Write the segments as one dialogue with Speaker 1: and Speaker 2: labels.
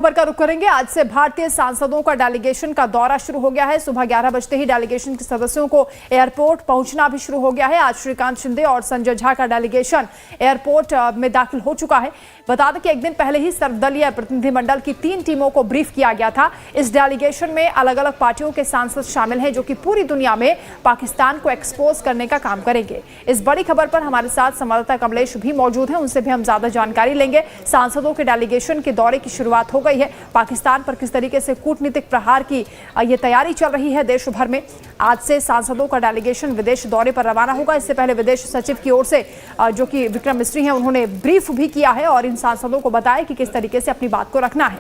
Speaker 1: खबर का रुख करेंगे। आज से भारतीय सांसदों का डेलीगेशन का दौरा शुरू हो गया है। सुबह 11 बजते ही डेलीगेशन के सदस्यों को एयरपोर्ट पहुंचना भी शुरू हो गया है। आज श्रीकांत शिंदे और संजय झा का डेलीगेशन एयरपोर्ट में दाखिल हो चुका है। बता दें कि एक दिन पहले ही सर्वदलीय प्रतिनिधिमंडल की 3 टीमों को ब्रीफ किया गया था। इस डेलीगेशन में अलग अलग पार्टियों के सांसद शामिल हैं, जो कि पूरी दुनिया में पाकिस्तान को एक्सपोज करने का काम करेंगे। इस बड़ी खबर पर हमारे साथ संवाददाता कमलेश भी मौजूद हैं, उनसे भी हम ज्यादा जानकारी लेंगे। सांसदों के डेलीगेशन के दौरे की शुरुआत हो गई है। पाकिस्तान पर किस तरीके से कूटनीतिक प्रहार की ये तैयारी चल रही है देश भर में। आज से सांसदों का डेलीगेशन विदेश दौरे पर रवाना होगा। इससे पहले विदेश सचिव की ओर से जो कि विक्रम मिस्री हैं, उन्होंने ब्रीफ भी किया है और इन सांसदों को बताया कि किस तरीके से अपनी बात को रखना है।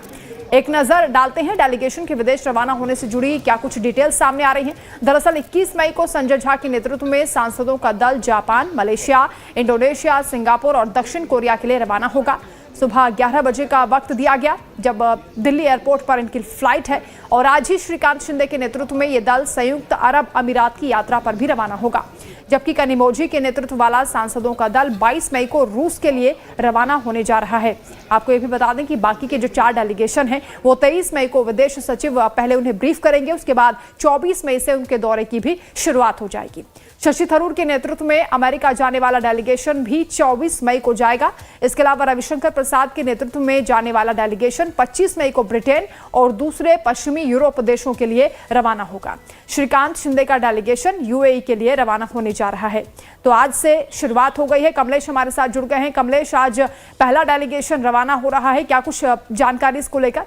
Speaker 1: एक नजर डालते हैं डेलीगेशन के विदेश रवाना होने से जुड़ी क्या कुछ डिटेल्स सामने आ रही हैं। दरअसल 21 मई को संजय झा के नेतृत्व में सांसदों का दल जापान, मलेशिया, इंडोनेशिया, सिंगापुर और दक्षिण कोरिया के लिए रवाना होगा। सुबह 11 बजे का वक्त दिया गया जब दिल्ली एयरपोर्ट पर इनकी फ्लाइट है और आज ही श्रीकांत शिंदे के नेतृत्व में यह दल संयुक्त अरब अमीरात की यात्रा पर भी रवाना होगा। जबकि कनिमोझी के नेतृत्व वाला सांसदों का दल 22 मई को रूस के लिए रवाना होने जा रहा है। आपको ये भी बता दें कि बाकी के जो 4 डेलीगेशन हैं वो 23 मई को विदेश सचिव पहले उन्हें ब्रीफ करेंगे, उसके बाद 24 मई से उनके दौरे की भी शुरुआत हो जाएगी। शशि थरूर के नेतृत्व में अमेरिका जाने वाला डेलीगेशन भी 24 मई को जाएगा। इसके अलावा रविशंकर प्रसाद के नेतृत्व में जाने वाला डेलीगेशन 25 मई को ब्रिटेन और दूसरे पश्चिमी यूरोप देशों के लिए रवाना होगा। श्रीकांत शिंदे का डेलीगेशन यूएई के लिए रवाना होने जा रहा है। तो आज से शुरुआत हो गई है। कमलेश हमारे साथ जुड़ गए हैं। कमलेश, आज पहला डेलीगेशन रवाना हो रहा है, क्या कुछ जानकारी इसको लेकर?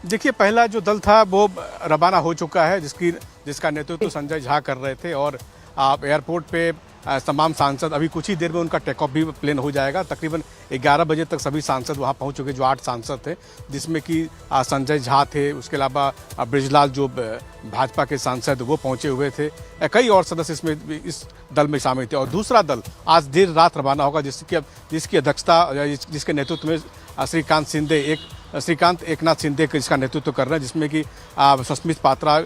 Speaker 2: देखिए, पहला जो दल था वो रवाना हो चुका है, जिसका नेतृत्व संजय झा कर रहे थे और एयरपोर्ट पे तमाम सांसद अभी कुछ ही देर में उनका टेक ऑफ भी प्लेन हो जाएगा। तकरीबन 11 बजे तक सभी सांसद वहां पहुंच चुके, जो 8 सांसद थे, जिसमें कि संजय झा थे, उसके अलावा बृजलाल जो भाजपा के सांसद वो पहुंचे हुए थे, कई और सदस्य इसमें इस दल में शामिल थे। और दूसरा दल आज देर रात रवाना होगा, जिसकी अध्यक्षता जिसके नेतृत्व में श्रीकांत एकनाथ शिंदे जिसका नेतृत्व कर रहे हैं, जिसमें कि सस्मित पात्रा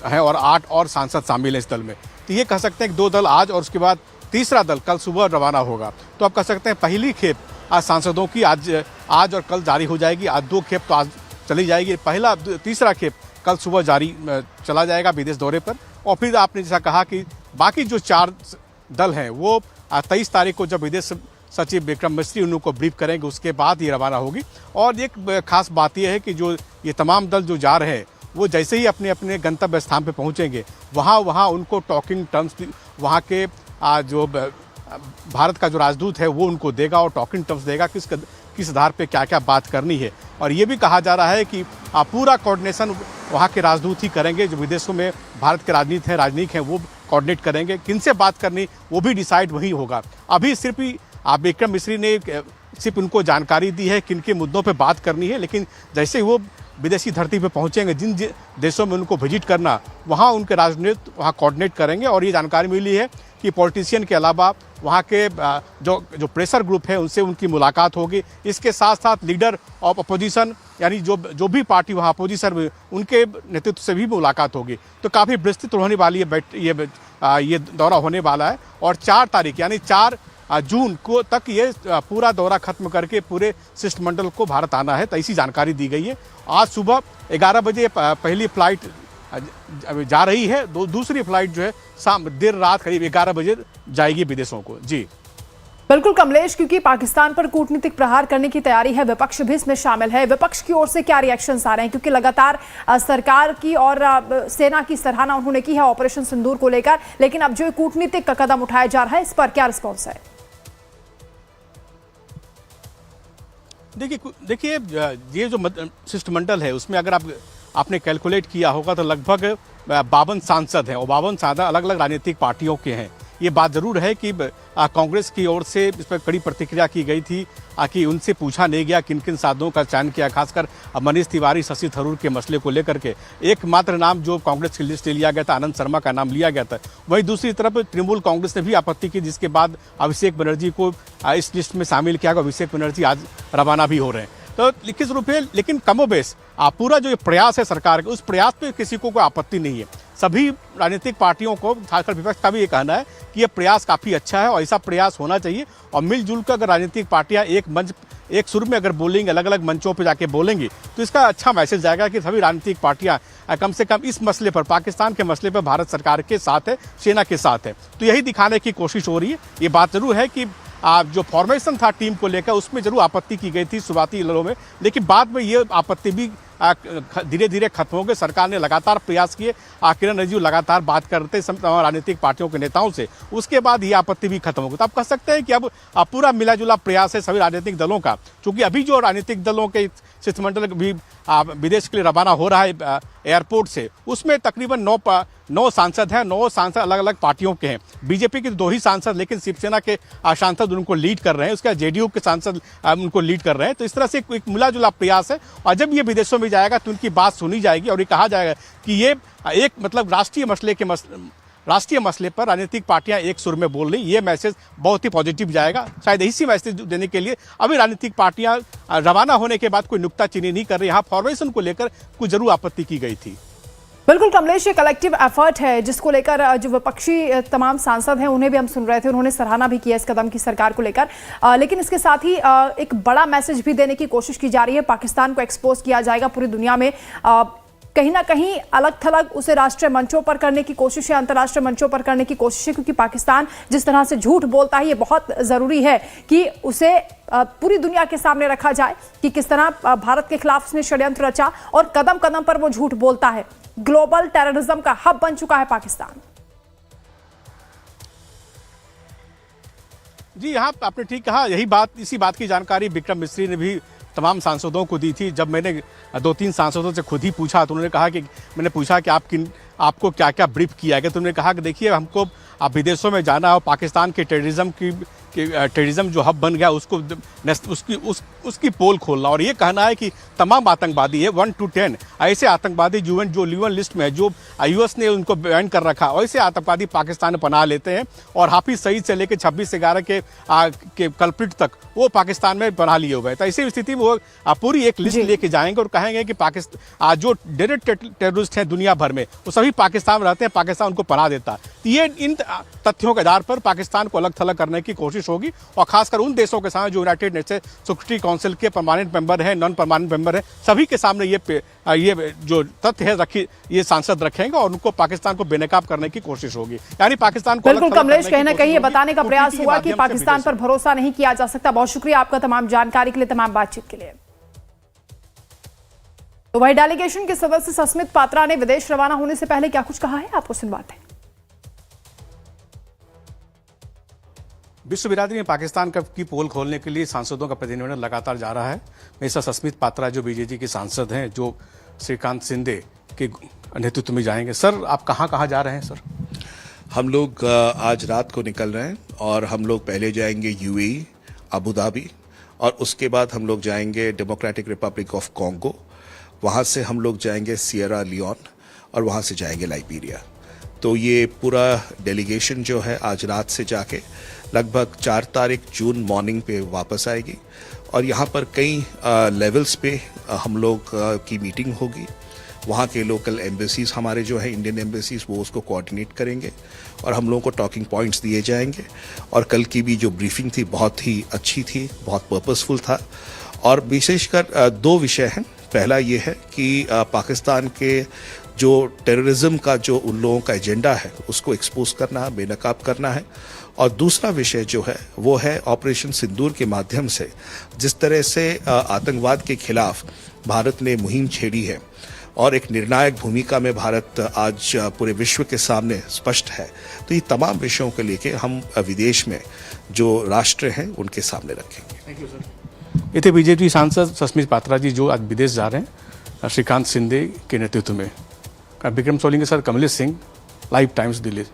Speaker 2: हैं और 8 और सांसद शामिल हैं इस दल में। तो ये कह सकते हैं कि 2 दल आज और उसके बाद तीसरा दल कल सुबह रवाना होगा। तो आप कह सकते हैं पहली खेप आज सांसदों की आज और कल जारी हो जाएगी। आज 2 खेप तो आज चली जाएगी, तीसरा खेप कल सुबह जारी चला जाएगा विदेश दौरे पर। और फिर आपने जैसा कहा कि बाकी जो 4 दल हैं वो 23 तारीख को जब विदेश सचिव विक्रम मिस्री उनको ब्रीफ करेंगे, उसके बाद ये रवाना होगी। और एक खास बात यह है कि जो ये तमाम दल जो जा रहे हैं वो जैसे ही अपने अपने गंतव्य स्थान पे पहुंचेंगे, वहाँ उनको टॉकिंग टर्म्स वहाँ के जो भारत का जो राजदूत है वो उनको देगा और टॉकिंग टर्म्स देगा किस आधार पे क्या क्या बात करनी है। और ये भी कहा जा रहा है कि पूरा कोऑर्डिनेशन वहाँ के राजदूत ही करेंगे। जो विदेशों में भारत के राजनीतिक हैं वो कोऑर्डिनेट करेंगे, किनसे बात करनी वो भी डिसाइड वही होगा। अभी सिर्फ विक्रम मिस्री ने सिर्फ उनको जानकारी दी है किन के मुद्दों पे बात करनी है, लेकिन जैसे ही वो विदेशी धरती पे पहुंचेंगे, जिन देशों में उनको विजिट करना, वहाँ उनके राजनीति वहाँ कोऑर्डिनेट करेंगे। और ये जानकारी मिली है कि पॉलिटिशियन के अलावा वहाँ के जो प्रेशर ग्रुप है उनसे उनकी मुलाकात होगी। इसके साथ साथ लीडर ऑफ अपोजिशन यानी जो भी पार्टी वहाँ अपोजिशन में उनके नेतृत्व से भी मुलाकात होगी। तो काफ़ी विस्तृत होने वाली ये दौरा होने वाला है। और 4 तारीख यानी 4 जून को तक ये पूरा दौरा खत्म करके पूरे शिष्टमंडल को भारत आना है। तो ऐसी जानकारी दी गई है। आज सुबह 11 बजे पहली फ्लाइट जा रही है, दूसरी फ्लाइट जो है देर रात करीब 11 बजे जाएगी विदेशों को। जी
Speaker 1: बिल्कुल कमलेश, क्योंकि पाकिस्तान पर कूटनीतिक प्रहार करने की तैयारी है, विपक्ष भी इसमें शामिल है। विपक्ष की ओर से क्या रिएक्शंस आ रहे हैं, क्योंकि लगातार सरकार की और सेना की सराहना उन्होंने की है ऑपरेशन सिंदूर को लेकर, लेकिन अब जो कूटनीतिक का कदम उठाया जा रहा है इस पर क्या रिस्पॉन्स है?
Speaker 2: देखिए, ये जो शिष्टमंडल है उसमें अगर आपने कैलकुलेट किया होगा तो लगभग 52 सांसद हैं और 52 सांसद अलग अलग राजनीतिक पार्टियों के हैं। ये बात जरूर है कि कांग्रेस की ओर से इस पर कड़ी प्रतिक्रिया की गई थी कि उनसे पूछा नहीं गया किन किन सांसदों का चयन किया, खासकर मनीष तिवारी, शशि थरूर के मसले को लेकर के। एकमात्र नाम जो कांग्रेस की लिस्ट लिया गया था, आनंद शर्मा का नाम लिया गया था। वहीं दूसरी तरफ तृणमूल कांग्रेस ने भी आपत्ति की, जिसके बाद अभिषेक बनर्जी को इस लिस्ट में शामिल किया गया। अभिषेक बनर्जी आज रवाना भी हो रहे हैं। तो लिखित रूप में, लेकिन कमोबेश पूरा जो प्रयास है सरकार का, उस प्रयास पे किसी को कोई आपत्ति नहीं है। सभी राजनीतिक पार्टियों को, खासकर विपक्ष का भी ये कहना है कि ये प्रयास काफ़ी अच्छा है और ऐसा प्रयास होना चाहिए। और मिलजुल कर अगर राजनीतिक पार्टियां एक सुर में अगर बोलेंगे, अलग अलग मंचों पर जाके बोलेंगी, तो इसका अच्छा मैसेज जाएगा कि सभी राजनीतिक पार्टियां कम से कम इस मसले पर, पाकिस्तान के मसले पर भारत सरकार के साथ है, सेना के साथ है। तो यही दिखाने की कोशिश हो रही है। ये बात जरूर है कि जो फॉर्मेशन था टीम को लेकर, उसमें जरूर आपत्ति की गई थी शुरुआती लड़ों में, लेकिन बाद में ये आपत्ति भी धीरे धीरे खत्म हो गई। सरकार ने लगातार प्रयास किए, किरण रिजिजू लगातार बात करते तमाम राजनीतिक पार्टियों के नेताओं से, उसके बाद ये आपत्ति भी खत्म हो गई। तो आप कह सकते हैं कि अब पूरा मिला जुला प्रयास है सभी राजनीतिक दलों का, क्योंकि अभी जो राजनीतिक दलों के शिष्टमंडल भी विदेश के लिए रवाना हो रहा है एयरपोर्ट से, उसमें तकरीबन 9 सांसद हैं। 9 सांसद अलग अलग पार्टियों के हैं। बीजेपी के 2 ही सांसद, लेकिन शिवसेना के सांसद उनको लीड कर रहे हैं, उसके बाद जेडीयू के सांसद उनको लीड कर रहे हैं। तो इस तरह से एक मिला जुला प्रयास है, और जब ये विदेशों में जाएगा तो उनकी बात सुनी जाएगी और ये कहा जाएगा कि ये एक मतलब राष्ट्रीय मसले पर राजनीतिक पार्टियां एक सुर में बोल रही। ये मैसेज बहुत ही पॉजिटिव जाएगा। शायद इसी मैसेज देने के लिए अभी राजनीतिक पार्टियां रवाना होने के बाद कोई नुक्ताचीनी नहीं कर रही। यहाँ फॉर्मेशन को लेकर कुछ जरूर आपत्ति की गई थी।
Speaker 1: बिल्कुल कमलेश, ये कलेक्टिव एफर्ट है जिसको लेकर जो विपक्षी तमाम सांसद हैं उन्हें भी हम सुन रहे थे, उन्होंने सराहना भी किया इस कदम की सरकार को लेकर। लेकिन इसके साथ ही एक बड़ा मैसेज भी देने की कोशिश की जा रही है। पाकिस्तान को एक्सपोज किया जाएगा पूरी दुनिया में, कहीं ना कहीं अलग थलग उसे राष्ट्रीय मंचों पर करने की कोशिश है, अंतर्राष्ट्रीय मंचों पर करने की कोशिश है, क्योंकि पाकिस्तान जिस तरह से झूठ बोलता है, ये बहुत जरूरी है कि उसे पूरी दुनिया के सामने रखा जाए कि किस तरह भारत के खिलाफ उसने षड्यंत्र रचा और कदम कदम पर वो झूठ बोलता है। ग्लोबल टेररिज्म का हब बन चुका है पाकिस्तान।
Speaker 2: जी हाँ, आपने ठीक कहा। इसी बात की जानकारी विक्रम मिस्री ने भी तमाम सांसदों को दी थी। जब मैंने 2-3 सांसदों से खुद ही पूछा तो उन्होंने कहा कि मैंने पूछा कि आपको क्या क्या ब्रीफ किया गया, तो उन्होंने कहा कि देखिए हमको आप विदेशों में जाना हो, पाकिस्तान के टेररिज्म जो हब बन गया उसकी पोल खोलना, और ये कहना है कि तमाम आतंकवादी है 1 to 10 ऐसे आतंकवादी जो यूएन लिस्ट में है, जो यूएस ने उनको बैन कर रखा, ऐसे आतंकवादी पाकिस्तान में पनाह लेते हैं। और हाफिज सईद से लेकर 26/11 के कल्प्रिट तक वो पाकिस्तान में पनाह लिए हुए हैं। तो ऐसी स्थिति में वो पूरी एक लिस्ट लेके जाएंगे और कहेंगे कि पाकिस्तान जो डायरेक्ट टेररिस्ट हैं दुनिया भर में, वो सभी पाकिस्तान में रहते हैं, पाकिस्तान उनको पनाह देता है। तो ये इन तथ्यों के आधार पर पाकिस्तान को अलग थलग करने की कोशिश होगी, और खासकर उन देशों के सामने जो यूनाइटेड नेशंस सिक्योरिटी काउंसिल के परमानेंट मेंबर हैं, नॉन परमानेंट मेंबर हैं, सभी के सामने ये जो तथ्य है ये सांसद रखेंगे और उनको पाकिस्तान को बेनकाब करने की कोशिश होगी। यानी पाकिस्तान को
Speaker 1: बिल्कुल कमलेश, कहीं ना कहीं ये बताने का प्रयास हुआ कि पाकिस्तान पर भरोसा नहीं किया जा सकता। बहुत शुक्रिया आपका तमाम जानकारी के लिए, तमाम बातचीत के लिए। तो वही डेलीगेशन के सदस्य सस्मित पात्रा ने विदेश रवाना होने से पहले क्या कुछ कहा है, आपको सुनवाते हैं।
Speaker 2: विश्व बिरादरी में पाकिस्तान की पोल खोलने के लिए सांसदों का प्रतिनिधिमंडल लगातार जा रहा है। मेरे साथ सस्मित पात्रा जो बीजेपी के सांसद हैं, जो श्रीकांत शिंदे के नेतृत्व में जाएंगे। सर, आप कहाँ जा रहे हैं सर?
Speaker 3: हम लोग आज रात को निकल रहे हैं और हम लोग पहले जाएंगे यूएई, अबू धाबी, और उसके बाद हम लोग जाएंगे डेमोक्रेटिक रिपब्लिक ऑफ कॉन्गो, वहाँ से हम लोग जाएंगे सियरा लियोन, और वहाँ से जाएंगे लाइबेरिया। तो ये पूरा डेलीगेशन जो है आज रात से जाके लगभग 4 तारीख जून मॉर्निंग पे वापस आएगी, और यहाँ पर कई लेवल्स पे हम लोग की मीटिंग होगी। वहाँ के लोकल एम्बेसीज हमारे जो है इंडियन एम्बेसीज, वो उसको कोऑर्डिनेट करेंगे और हम लोगों को टॉकिंग पॉइंट्स दिए जाएंगे। और कल की भी जो ब्रीफिंग थी बहुत ही अच्छी थी, बहुत पर्पसफुल था, और विशेषकर 2 विषय हैं। पहला ये है कि पाकिस्तान के जो टेररिज्म का जो उन लोगों का एजेंडा है उसको एक्सपोज करना है, बेनकाब करना है। और दूसरा विषय जो है वो है ऑपरेशन सिंदूर के माध्यम से जिस तरह से आतंकवाद के खिलाफ भारत ने मुहिम छेड़ी है, और एक निर्णायक भूमिका में भारत आज पूरे विश्व के सामने स्पष्ट है। तो ये तमाम विषयों को लेके हम विदेश में जो राष्ट्र हैं उनके सामने रखेंगे।
Speaker 2: Thank you sir. ये थे बीजेपी सांसद सस्मित पात्रा जी, जो आज विदेश जा रहे हैं श्रीकांत शिंदे के नेतृत्व में। विक्रम सोलिंग के साथ कमलेश सिंह, लाइव टाइम्स दिल्ली।